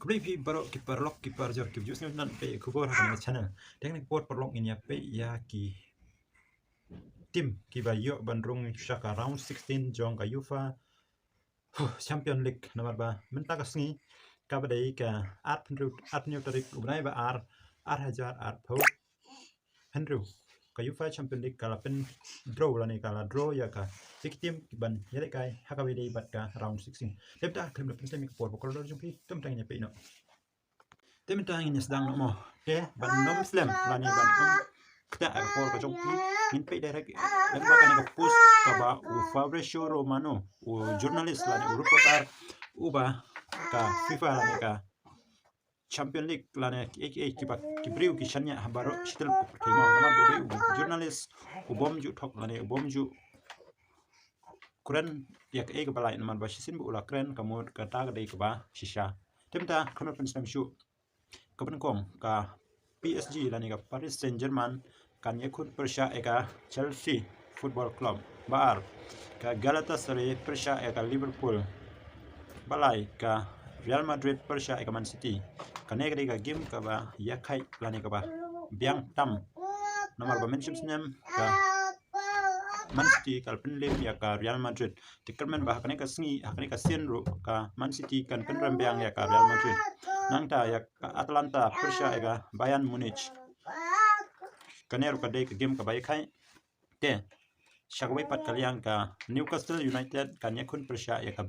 Kulipi baro kiparlok kiparjor kibjus nan pe kubor hakana channel teknik port parlok ini pe ya ki tim ki bayo bandrung shaka round 16 jong ka UEFA Champion League nomor ba menta kasngi ka badai ka at new tarik ubnai ba ar hajar ar pau Henry ka UEFA Champion League kala pen draw la ni kala draw ya ka tim ki ban yele kai hakawi dei bat ka round 16 temta klem pen temik por ko lor jumpi temta ni pe no temta ni sedang mo te ban nom slam la ni ban kta ar por ko jumpi in pe direct dan ba kan ko post ka ba u Fabrizio Romano u journalist la ni reporter u ba ka FIFA la ni ka Champion League lana ki briu ki shanya habaro shitel ki ma nama bobe journalist ubom ju thok lane ubom ju kuran yak e ka balai naman ba shisin bu la kren kamod ka ta dei ka ba shisha temta kono pen sam shu ka pen kong ka PSG lani ka Paris Saint-Germain kan yakun persha eka Chelsea Football Club bar ka Galatasaray persha eka Liverpool balai ka Real Madrid persha eka Man City kanegri ka game ka ba yakai lani ka ba biang tam nomor ba mention nem ka Man City kal penlem ya ka Real Madrid tikermen ba kaneka sngi kaneka senro ka Man City kan penram biang ya ka Real Madrid nangta ya ka Atlanta persha eka Bayern Munich kaneru ka dei ka game ka ba yakai te shagwai pat kalyang ka Newcastle United kan yakun persha ya ka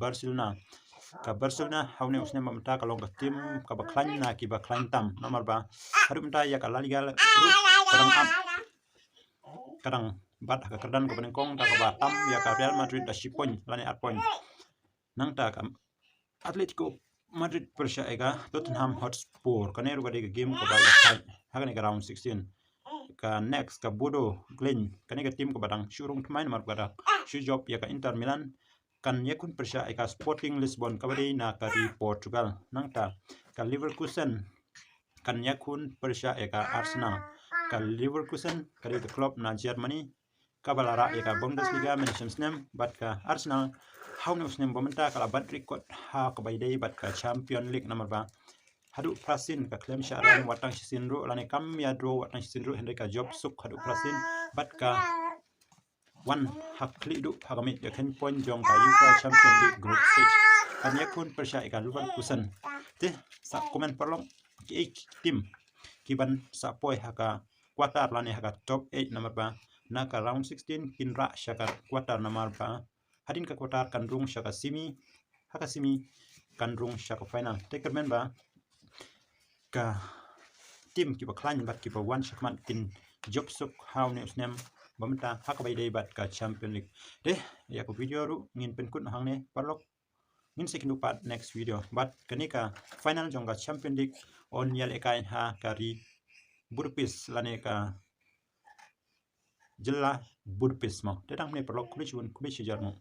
Barcelona haune usne mamta ka long ka tim ka ba klan na ki ba klan tam nomor ba harum ta ya ka La Liga kadang bat ka kadan ko ben kong ta ka ba tam ya ka Real Madrid da 10 point lani 8 point nang ta ka Atletico Madrid persha ega Tottenham Hotspur kaneru ka de game ko ba ya hakane ka round 16 ka next ka Bodo Glimt kane ka tim ko badang shurung thmai nomor ba shu job ya ka Inter Milan kan yakun persha eka Sporting Lisbon kabadi na ka Portugal nangta ka Leverkusen kan yakun persha eka Arsenal ka Leverkusen kari ka club na Germany kabalara eka Bundesliga mentions nem bat ka Arsenal haune usnem bomenta kala bat record ha ka baidei bat ka Champion League nomor ba hadu prasin ka claim sharan watang sinru lane kam ya draw watang sinru Henry ka job suk hadu prasin bat ka one hakli du hagamit ya ken point jong ka UEFA Champion League group stage kan yakun persha eka Leverkusen te sa comment parlong ki tim kiban sa poi haka quarter lani haka top 8 nomor ba na ka round 16 kinra shaka quarter nomor ba hadin ka quarter kan rung shaka semi kan rung shaka final take remember ka tim ki ba klan bat ki ba one shakman tin job suk how news nem bamta haka bay day bat ka Champion League de ya ko video ru ngin pen kun hang ne parlok ngin second part next video but kanika final jong ka Champion League on yal ekai ha kari Budapest lane ka jilla Budapest mo tetang ne parlok kulichun kulichi jarmo